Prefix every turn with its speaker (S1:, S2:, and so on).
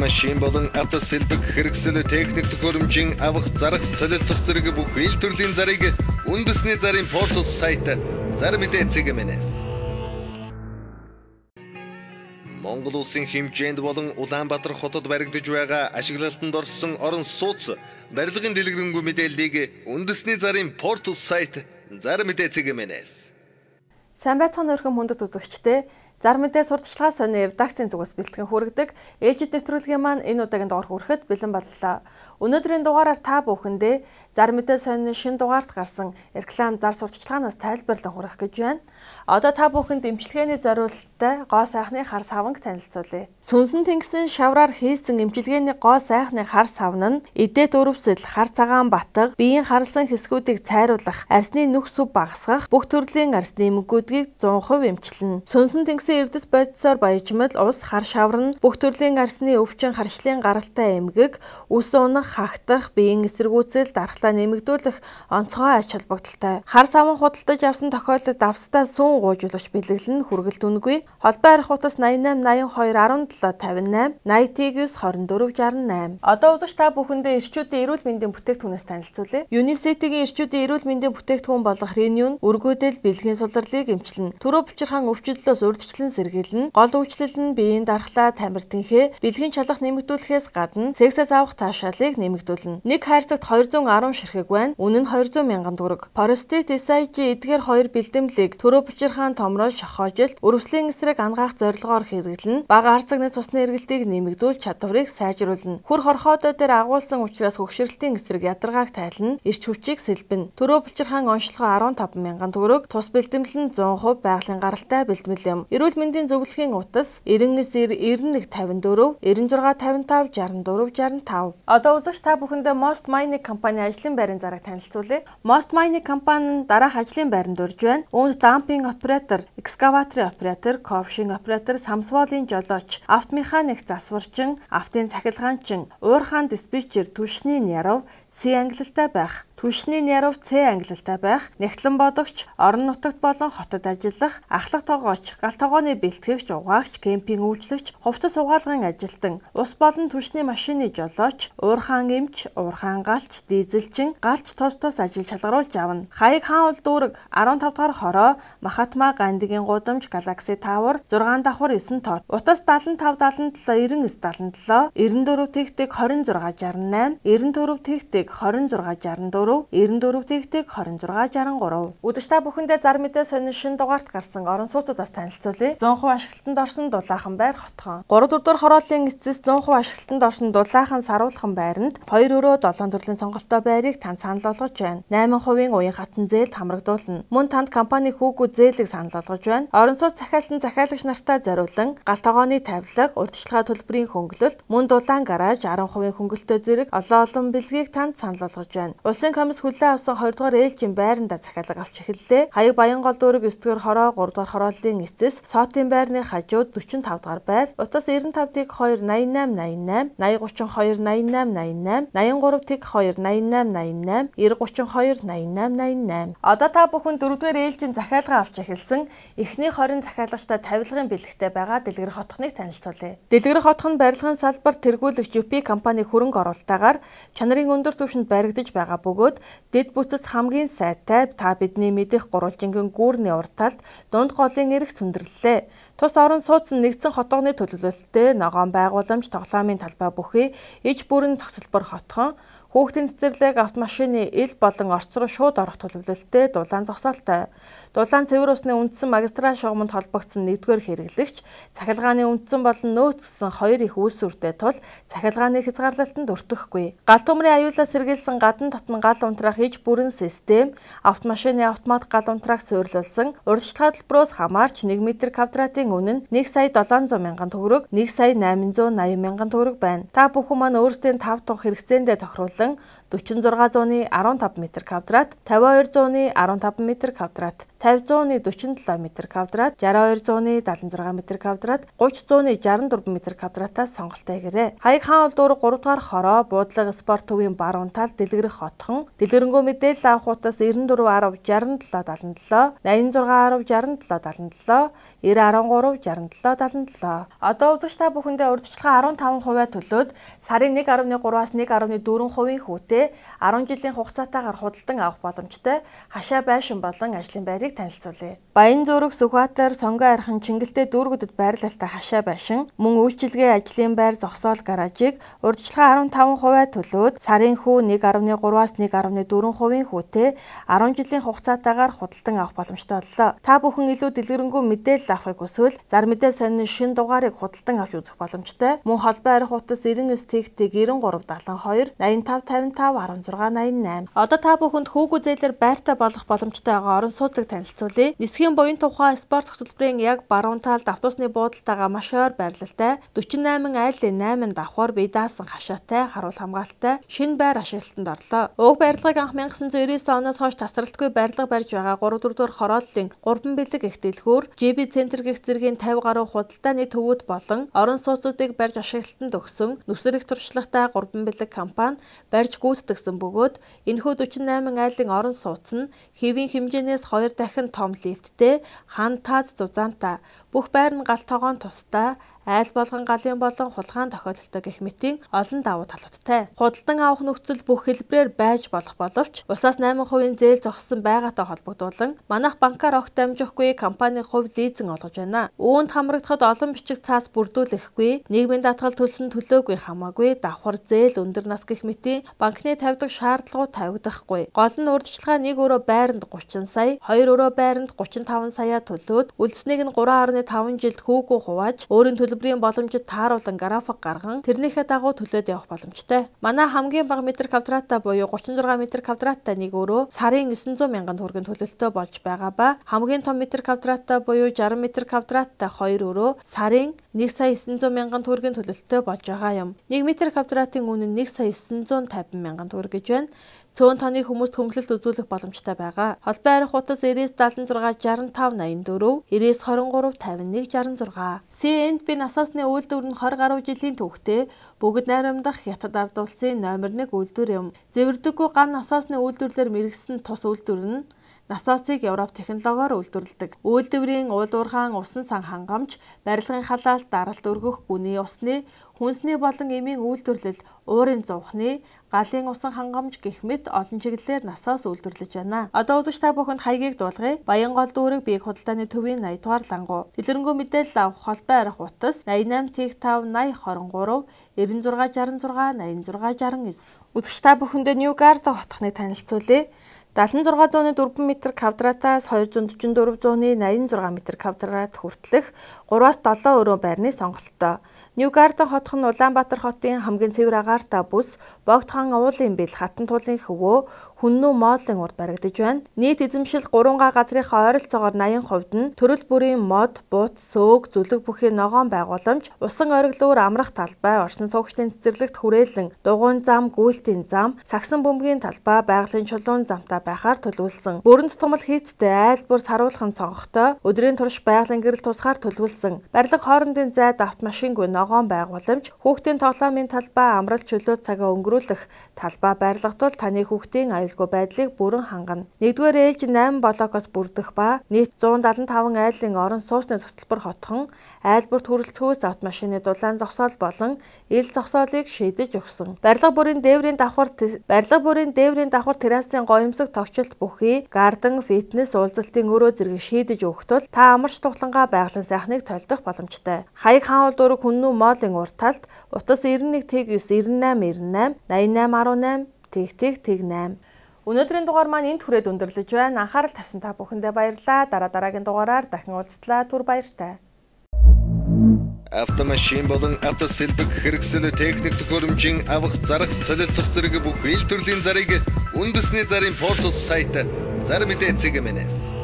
S1: машин болон авто сэлбэг хэрэгсэл техник төхөөрөмжийн авах зарах солилцох зэрэг бүх ил төрлийн зарыг үндэсний зарын портал сайт Зар мэдээ цэгмэнэс. Монгол улсын хэмжээнд болон Улаанбаатар хотод баригдаж байгаа ашиглалтанд орсон орон сууц барилгын дэлгэрэнгүй мэдээллийг үндэсний зарын портал сайт Зар мэдээ цэгмэнэс.
S2: Сайн байцгаана өрхөн хүндэт үзэгчдээ Зар мэдээ сурталчилгаа сонины редакцийн зүгээс бэлтгэн хүргэдэг ээлжид нэвтрүүлгийн маань энэ удаагийн дугаар хүрэхэд бэлэн боллоо. Өнөөдрийн дугаараар та бүхэндээ Зар мэдээ сонины шинэ дугаарт гарсан реклам зар сурталчилгаанаас тайлбарлан хүргэх гэж байна. Одоо та бүхэнд эмчилгээний зориулалттай гоо сайхны хар саванг танилцуулъя. Сүнсэн тэнгисэн шавраар хийсэн эмчилгээний гоо сайхны хар савн нь эдээд өрөвсөл, хар цагаан батга, биеийн харалсан хэсгүүдийг цайруулах, арсны нүх сүв багасгах, бүх төрлийн арсны эмгэгүүдийг 100% эмчилнэ. Сүнсэн эрдэс бодисоор баяжмал ус хар шавар нь бүх төрлийн арсны өвчин харшлын гаралтай эмгэг, үс унах, хагтах, биеийн эсэргүүцэл, дархлаа нэмэгдүүлэх онцгой ач холбогдолтой. Хар саван худалдаж авсан тохиолдолд давстаа сүүн гуйжуулагч бэлэглэн хүргэлт үнэгүй. Холбоо арих утас 88 82 17 58 80 24 68. Одоо үзэгч та бүхэндээ эрчүүдийн эрүүл мэндийн бүтээгдэхүүнээс танилцуулъя. Unicity-гийн эрчүүдийн эрүүл мэндийн бүтээгдэхүүн болох Renew өргөдөл бэлгийн сулралыг эмчилнэ. Төрөө бучирхан өвчлөлөөс урьдчилан сэргийлнэ. Гол өвчлөл нь биеийн дархлаа, тамир тэнхээ, бэлгийн чалах нэмэгдүүлэхээс гадна сексээс авах таашаалыг нэмэгдүүлнэ. Нэг хайрцагт 210 ширхэг байна. Үнэ нь 200 мянган төгрөг. Простит SIG эдгээр 2 бэлдэмлийг төрөө бучирхан томрол шохоожилт, өрөвслийн эсрэг ангаах зорилгоор хэрэглэнэ. Бага харцагны цусны эргэлтийг нэмэгдүүл чадварыг сайжруулна. Хүр хорхоодоо дээр агуулсан учраас хөгшрөлтийн эсрэг ядаргааг тайлна. Эрч хүчийг сэлбэнэ. Төрөө бучирхан онцлогоо 15 мянган төгрөг. Тус бэлдэмлэл нь 100% байгалийн гаралтай бэлтгэл юм. Эрүүл мэндийн зөвлөхийн утас 99 91 54 96 55 64 65. Одоо үзэгч та бүхэндээ Most Mining компани ажлын байрын зараг танилцуулъя. Most Mining компани нь дараах ажлын байранд урьж байна. Үүнд дампинг оператор, экскаваторын оператор, ковшинг оператор, самсволын жолооч, автомеханик засварчин, автын цахилгаанчин, уурхаан диспетчер, түшний нярав C ангилалтай байх, түшний нярав C ангилалтай байх, нэгтлэн бодогч, орон нутагт болон хотод ажиллах, ахлах тогооч, гал тогооны бэлтгэгч, угаагч, кемпинг үйлчлэгч, хувцас угаалгын ажилтан, ус болон түшний машины жолооч, уурхаан эмч, уурхаан галч, дизелчин, галч тус ажил шалгаруулж авна. Хаяг хаан улдүүрэг 15 дахь хороо, Махатма Гандигийн гудамж, Galaxy Tower 6 давхар 9 тоо. Утас 75 77 99 77, 94 тэгтэг 26 68, 94 тэгтэг 26 64, 94 тэгтэг 26 63. Үдэж та бүхэндээ Зар мэдээ сонин шин дугаарт гарсан орон сууцудаас танилцуулъя. 100% ашиглалтанд орсон Дулаахан байр хотхон. 3 дугаар хорооллын эцэс 100% ашиглалтанд орсон Дулаахан Саруулхан байранд 2 өрөө 7 төрлийн сонголттой байрыг танд санал болгож байна. 8% уян хатан зээлд хамрагдуулна. Мөн танд компани хүүгүү зээлийг санал болгож байна. Орон сууц захиалсан захиалагч нартай зориулан гал тогооны тавилга, урьдчилгаа төлбөрийн хөнгөлөлт, мөн дулаан гараж 10% хөнгөлөлтөө зэрэг олон бэлгийг танд санал болгож байна. Улсын комисс хүлээн авсан 2 дугаар ээлжийн байранда захиалга авч эхэллээ. Хаяг Баянгол дүүрэг 9 дугаар хороо, 3 дугаар хорооллын эцэс, Сотын байрны хажууд 45 дугаар байр, утас 95 тэг 2 88 88 80 32 88 83 тэг 2 88 88 90 32 88 88. Одоо та бүхэн 4 дугаар ээлжийн захиалга авч эхэлсэн эхний 20 захиалагчтай тавилгын бэлэгтэй байгаа Дэлгэр хотхныг танилцуулъя. Дэлгэр хотхон барилгын салбар тэргүүлэгч UP компани хөрөнгө оруулалтаагаар чанарын өндөр түвшинд баригдаж байгаа бөгөөд дэд бүтц хамгийн сайтай та бидний мэдих гурвалжингийн гүүрний урд талд дунд голын эрх цөндөрлөлээ. Тус орон сууц нь нэгдсэн хотгооны төлөвлөлттэй ногоон байгууламж тоглоомын талбай бүхий иж бүрэн цогцлбор хотхон хүүхдийн цэцэрлэг автомашины ил болон орц руу шууд орох төлөвлөлттэй дулаан зогсоолтой. Дулаан цэвэр усны үндсэн магистраль шугамд холбогдсон 1-р хэрэглэгч цахилгааны үндсэн болон нөөцсөн 2 их үйлсвэртэй тул цахилгааны хязгаарлалтанд өртөхгүй. Гал төмрийн аюулаас сэргийлсэн гадна дотн гал унтраах иж бүрэн систем, автомашины автомат гал унтраах суурилуулсан, урьдчилгаа төлбөрөөс хамаарч 1 м квадратын үнэ нь 1,700,000 төгрөг, 1,880,000 төгрөг байна. Та бүхэн маань өөрсдийн 5 дахь хэрэгцээндээ тохируулсан 4600-ны 15 м2, 5200-ны 15 м2, 50-100-ны 47 м2, 6200-ны 76 м2, 30-100-ны 64 м2-аас сонголтоо хийгээрэй. Хаяг хаан улдуур 3 дугаар хороо буудлага спорт төвийн баруун тал дэлгэрэх хотхон дэлгэрэнгүй мэдээлэл авах утас 94 10 67 77 86 10 67 77 90 13 67 77. Одоо үзэгч та бүхэндээ урьдчилан 15% төлөөд сарын 1.3-аас 1.4% хүүтэй 10 жилийн хугацаатаагаар худалдан авах боломжтой хашаа байшин болон ажлын байрыг танилцуулъя. Баян зүрх, Сүхбаатар, Сонгон архин, Чингэлтэй дүүргүүдэд байрлалтай хашаа байшин, мөн үйлчилгээ ажлын байр зогсоол гаражийг урьдчилан 15% төлөөд сарын хүү 1.3-аас 1.4% хүүтэй 10 жилийн хугацаатаагаар худалдан авах боломжтой боллоо. Та бүхэн илүү дэлгэрэнгүй мэдээлэл авахыг хүсвэл зар мэдээ сонины шинэ дугаарыг худалдан авч үзэх боломжтой. Мөн холбоо арих утас 99 тэгтэг 9372 85 55 16 88. Одоо та бүхэнд хүүгүү зээлэр байртай болох боломжтой байгаа орон сууцыг танилцуулъя. Нисхийн буян тухай спорт хөтөлбөрийн яг баруун талд автобусны буудалтайгаа маш ойр байрлалтай 48 айлын 8 давхар бие даасан хашаатай харуул хамгаалалттай шинэ байр ашиглалтанд орлоо. Уг барилгыг анх 1999 оноос хойш тасралтгүй барилга барьж байгаа 3-4 дугаар хорооллын 3 бэлэг их дэлгүүр JB центр гэх зэргийн 50 гаруй худалдааны төвүүд болон орон сууцуудыг барьж ашиглалтанд өгсөн нүсрэх туршлагатай 3 бэлэг компани барьж гүйцэтгэсэн бөгөөд энэхүү 48 айлын орон сууц нь хэвийн хэмжээнээс 2 дахин том лифттэй хан таз зузаантай бүх байр нь гал тогоон тустай айл болгон галын болон хулгаан тохиолдолтой гэх мэтийн олон давуу талуудтай. Худалдан авах нөхцөл бүх хэлбэрээр байж болох боловч усаас 8% зээл зогссон байгаатай холбогдуулан манайх банкаар огт дамжихгүй компанийн хувь лизинг олгож байна. Үүнд хамрагдахад олон бичиг цаас бүрдүүлэхгүй, нийгмийн даатгал төлсөн төлөөгүй хамаагүй давхар зээл өндөр нас гэх мэтийн банкны тавьдаг шаардлагууд тавигдахгүй. Гол нь урьдчилгаа 1 өрөө байранд 30 сая, 2 өрөө байранд 35 сая төлөөд үлдснийг нь 3.5 жилд хүүгүү хувааж өөрийн төлбөрийн боломжид тааруулан график гарган тэрнийхээ дагуу төлөөд явах боломжтой. Манай хамгийн бага метр квадраттай буюу 36 метр квадраттай нэг өрөө сарын 900 мянган төгрөгийн төлөлтөө болж байгаа ба хамгийн том метр квадраттай буюу 60 метр квадраттай 2 өрөө сарын 1 сая 900 мянган төгрөгийн төлөлтөө болж байгаа юм. 1 метр квадратын үнэ нь 1 сая 950 мянган төгрөг гэж байна. Цөөн тооны хүмүүст хөнгөлөлт үзүүлэх боломжтой байгаа. Холбоо арих утас 9976 65 84 9923 51 66. CNB насаасны үйлдвэр нь 20 гаруй жилийн түүхтэй бүгд найрамдах хятад ард улсын номер 1 үйлдвэр юм. Зэвэрдэггүй ган насаасны үйлдвэрлэлээр мэргэсэн тус үйлдвэр нь насоосыг Европ технологиор үйлдвэрлэдэг. Үйлдвэрийн уулуурхаан усан сан хангамж, барилгын халаалт даралт өргөх гүний усны, хүнсний болон эмийн үйлдвэрлэл, уурын зовхны, галын усан хангамж гэх мэт олон чиглэлээр насоос үйлдвэрлэж байна. Одоо үзэгч та бүхэнд хаягийг дуулгая. Баянгол дүүрэг биег худалдааны төвийн 80 дугаар лангуу. Дэлгэрэнгүй мэдээлэл авах холбоо арих утас 88 5 80 23 96 66 86 69. Үзэгч та бүхэндээ Ньюгард хотхныг танилцуулъя. 7600-ны 4 м квадратаас 244-ны 86 м квадрат хүртэлх 3-аас 7 өрөө байрны сонголттой. Ньюгарден хотхон Улаанбаатар хотын хамгийн цэвэр агаартай бүс Богд хаан уулын бэл хатан тулын хөвөө Хүннүү моолын урд баригдаж байна. Нийт эзэмшил 3 га газрынхаа ойролцоогоор 80% нь төрөл бүрийн мод, бут, сөөг, зүлэг бүхий ногоон байгууламж, усан ориглуур амрах талбай, орчин суугчдын цэцэрлэгт хүрээлэн, дугуйн зам, гүйлтийн зам, сагсан бөмбөгийн талбай, байгалийн чулуун замтай байхаар төлөвлөсөн. Бүрэн тутамл хийцтэй айлбар саруулхан цонхтой, өдрийн турш байгалийн гэрэл тусгаар төлөвлөсөн. Барилга хоорондын зайд автомашингүй ногоон байгууламж, хүүхдийн тоглоомын талбай, амралт чөлөө цагаа өнгөрүүлэх талбай байрлагдвал таны хүүхдийн аюулгүй байдлыг бүрэн хангана. 1-р ээлж 8 блокоос бүрдэх ба нийт 175 айлын орон сууцны цогцлбор хотхон айлбарт хүрэлцгүйц автомашины дулаан зогсоол болон ил зогсоолыг шийдэж өгсөн. Барилга бүрийн дээврийн давхар террасын гоёмсог тогтчлт бүхий, гарден, фитнес, уулзалтын өрөө зэрэг шийдэж өгөх тул та амарч тухлангаа байгалийн сайхныг тойлдох боломжтой. Хаяг хаан дүүрэг Хүннүү моолын урд талд утас 91 тэг 9 98 98 88 18 тэг 8. Өнөөдрийн дугаар маань энд хүрээд өндөрлөж байна. Анхаарал тавьсан та бүхэндээ баярлалаа. Дараагийн дугаараар дахин уулзтлаа. Түр баяртай.
S1: Автомашин болон автосэлбэг хэрэгсэл техник төхөөрөмжийн авах зарах солилцох зэрэг бүх ил төрлийн зарыг үндэсний зарын портал сайт Зар мэдээ цэг мэнэс